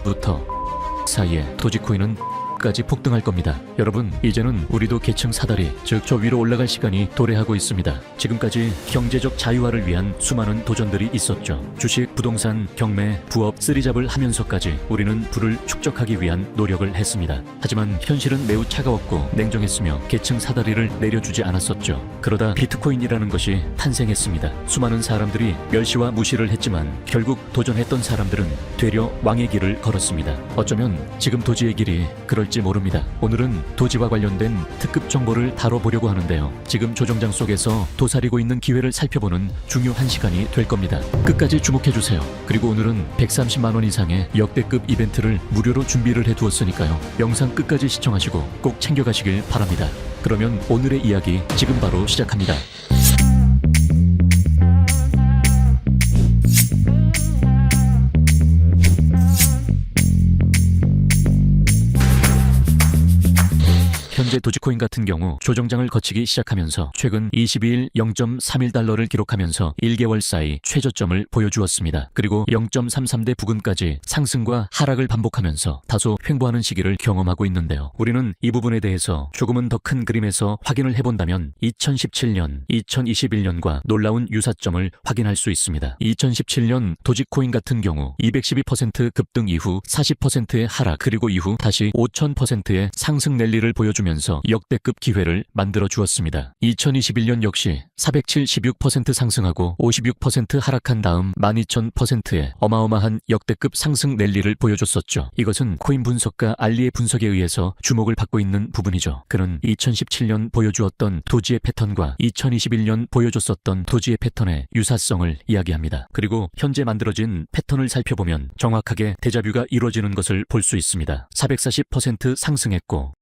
지금부터 사이에 도지코인은 까지 폭등할 겁니다. 여러분, 이제는 우리도 계층 사다리, 즉 저 위로 올라갈 시간이 도래하고 있습니다. 지금까지 경제적 자유화를 위한 수많은 도전들이 있었죠. 주식, 부동산, 경매, 부업, 쓰리잡을 하면서까지 우리는 부를 축적하기 위한 노력을 했습니다. 하지만 현실은 매우 차가웠고 냉정했으며 계층 사다리를 내려주지 않았었죠. 그러다 비트코인이라는 것이 탄생했습니다. 수많은 사람들이 멸시와 무시를 했지만 결국 도전했던 사람들은 되려 왕의 길을 걸었습니다. 어쩌면 지금 도지의 길이 그럴지 모릅니다. 오늘은 도지와 관련된 특급 정보를 다뤄보려고 하는데요. 지금 조정장 속에서 도사리고 있는 기회를 살펴보는 중요한 시간이 될 겁니다. 끝까지 주목해주세요. 그리고 오늘은 130만 원 이상의 역대급 이벤트를 무료로 준비를 해두었으니까요. 영상 끝까지 시청하시고 꼭 챙겨가시길 바랍니다. 그러면 오늘의 이야기 지금 바로 시작합니다. 현재 도지코인 같은 경우 조정장을 거치기 시작하면서 최근 22일 0.31달러를 기록하면서 1개월 사이 최저점을 보여주었습니다. 그리고 0.33대 부근까지 상승과 하락을 반복하면서 다소 횡보하는 시기를 경험하고 있는데요. 우리는 이 부분에 대해서 조금은 더 큰 그림에서 확인을 해본다면 2017년, 2021년과 놀라운 유사점을 확인할 수 있습니다. 2017년 도지코인 같은 경우 212% 급등 이후 40%의 하락, 그리고 이후 다시 5000%의 상승 랠리를 보여주면서 역대급 기회를 만들어 주었습니다. 2021년 역시 476% 상승하고 56% 하락한 다음 12000%의 어마어마한 역대급 상승 랠리를 보여줬었죠. 이것은 코인 분석가 알리의 분석에 의해서 주목을 받고 있는 부분이죠. 그는 2017년 보여주었던 도지의 패턴과 2021년 보여줬었던 도지의 패턴의 유사성을 이야기합니다. 그리고 현재 만들어진 패턴을 살펴보면 정확하게 데자뷰가 이루어지는 것을 볼 수 있습니다. 440% 상승했고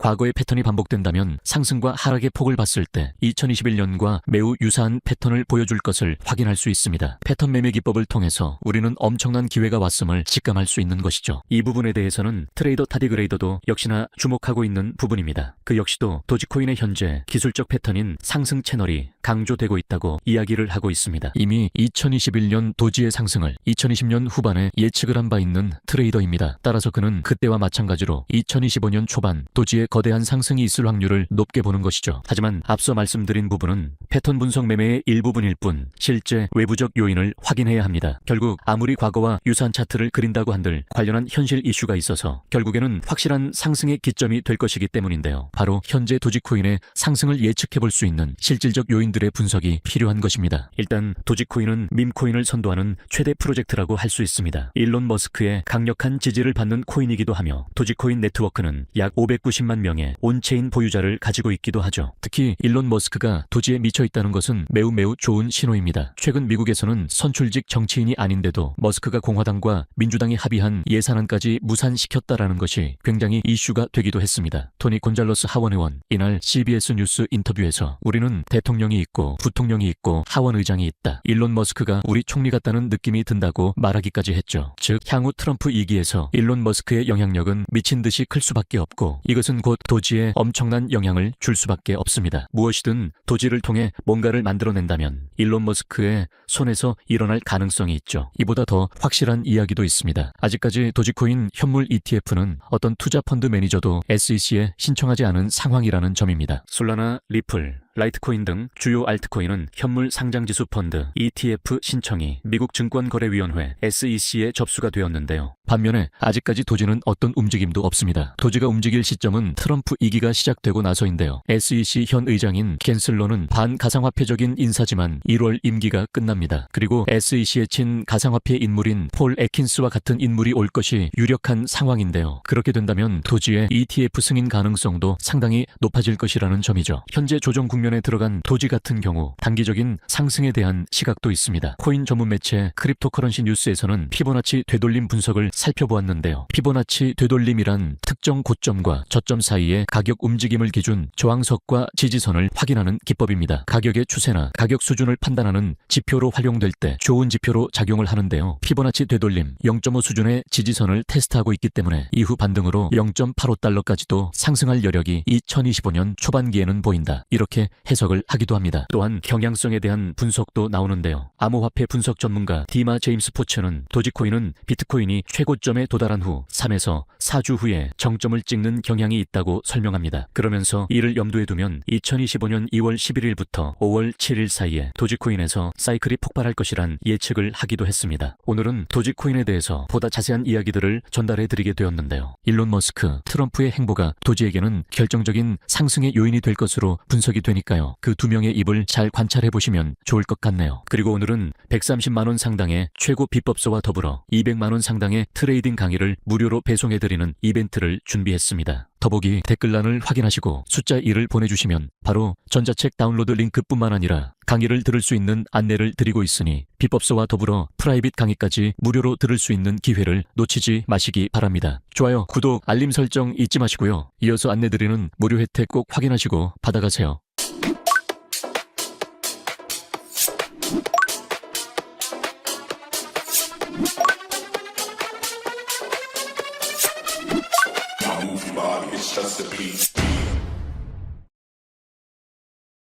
과거의 패턴이 반복된다면 상승과 하락의 폭을 봤을 때 2021년과 매우 유사한 패턴을 보여줄 것을 확인할 수 있습니다. 패턴 매매 기법을 통해서 우리는 엄청난 기회가 왔음을 직감할 수 있는 것이죠. 이 부분에 대해서는 트레이더 타디그레이더도 역시나 주목하고 있는 부분입니다. 그 역시도 도지코인의 현재 기술적 패턴인 상승 채널이 강조되고 있다고 이야기를 하고 있습니다. 이미 2021년 도지의 상승을 2020년 후반에 예측을 한 바 있는 트레이더입니다. 따라서 그는 그때와 마찬가지로 2025년 초반 도지의 거대한 상승이 있을 확률을 높게 보는 것이죠. 하지만 앞서 말씀드린 부분은 패턴 분석 매매의 일부분일 뿐 실제 외부적 요인을 확인해야 합니다. 결국 아무리 과거와 유사한 차트를 그린다고 한들 관련한 현실 이슈가 있어서 결국에는 확실한 상승의 기점이 될 것이기 때문인데요. 바로 현재 도지코인의 상승을 예측해 볼 수 있는 실질적 요인들의 분석이 필요한 것입니다. 일단 도지코인은 밈코인을 선도하는 최대 프로젝트라고 할 수 있습니다. 일론 머스크의 강력한 지지를 받는 코인이기도 하며 도지코인 네트워크는 약 590만 명의 온체인 보유자를 가지고 있기도 하죠. 특히 일론 머스크가 도지에 미쳐 있다는 것은 매우 좋은 신호입니다. 최근 미국에서는 선출직 정치인이 아닌데도 머스크가 공화당과 민주당이 합의한 예산안까지 무산시켰다라는 것이 굉장히 이슈가 되기도 했습니다. 토니 곤잘러스 하원 의원 이날 CBS 뉴스 인터뷰에서 우리는 대통령이 있고 부통령이 있고 하원 의장이 있다. 일론 머스크가 우리 총리 같다는 느낌이 든다고 말하기까지 했죠. 즉 향후 트럼프 2기에서 일론 머스크의 영향력은 미친 듯이 클 수밖에 없고 이것은 곧 도지에 엄청난 영향을 줄 수밖에 없습니다. 무엇이든 도지를 통해 뭔가를 만들어낸다면 일론 머스크의 손에서 일어날 가능성이 있죠. 이보다 더 확실한 이야기도 있습니다. 아직까지 도지코인 현물 ETF는 어떤 투자 펀드 매니저도 SEC에 신청하지 않은 상황이라는 점입니다. 솔라나, 리플, 라이트코인 등 주요 알트코인은 현물 상장지수 펀드 ETF 신청이 미국 증권거래위원회 SEC에 접수가 되었는데요. 반면에 아직까지 도지는 어떤 움직임도 없습니다. 도지가 움직일 시점은 트럼프 2기가 시작되고 나서인데요. SEC 현 의장인 겐슬러는 반가상화폐적인 인사지만 1월 임기가 끝납니다. 그리고 SEC에 친 가상화폐 인물인 폴 애킨스와 같은 인물이 올 것이 유력한 상황인데요. 그렇게 된다면 도지의 ETF 승인 가능성도 상당히 높아질 것이라는 점이죠. 현재 조정 국면에 들어간 도지 같은 경우 단기적인 상승에 대한 시각도 있습니다. 코인 전문 매체 크립토커런시 뉴스에서는 피보나치 되돌림 분석을 살펴보았는데요. 피보나치 되돌림이란 특정 고점과 저점 사이의 가격 움직임을 기준 저항석과 지지선을 확인하는 기법입니다. 가격의 추세나 가격 수준을 판단하는 지표로 활용될 때 좋은 지표로 작용을 하는데요. 피보나치 되돌림 0.5 수준의 지지선을 테스트하고 있기 때문에 이후 반등으로 0.85달러까지도 상승할 여력이 2025년 초반기에는 보인다. 이렇게 다르게 해석을 하기도 합니다. 또한 경향성에 대한 분석도 나오는데요. 암호화폐 분석 전문가 디마 제임스 포츠는 도지코인은 비트코인이 최고점에 도달한 후 3에서 4주 후에 정점을 찍는 경향이 있다고 설명합니다. 그러면서 이를 염두에 두면 2025년 2월 11일부터 5월 7일 사이에 도지코인에서 사이클이 폭발할 것이란 예측을 하기도 했습니다. 오늘은 도지코인에 대해서 보다 자세한 이야기들을 전달해 드리게 되었는데요. 일론 머스크, 트럼프의 행보가 도지에게는 결정적인 상승의 요인이 될 것으로 분석이 되니까요. 그 두 명의 입을 잘 관찰해 보시면 좋을 것 같네요. 그리고 오늘은 130만 원 상당의 최고 비법서와 더불어 200만 원 상당의 트레이딩 강의를 무료로 배송해 드리는 이벤트를 준비했습니다. 더보기 댓글란을 확인하시고 숫자 1을 보내주시면 바로 전자책 다운로드 링크뿐만 아니라 강의를 들을 수 있는 안내를 드리고 있으니 비법서와 더불어 프라이빗 강의까지 무료로 들을 수 있는 기회를 놓치지 마시기 바랍니다. 좋아요, 구독, 알림 설정 잊지 마시고요. 이어서 안내드리는 무료 혜택 꼭 확인하시고 받아가세요. My movie body is just a piece.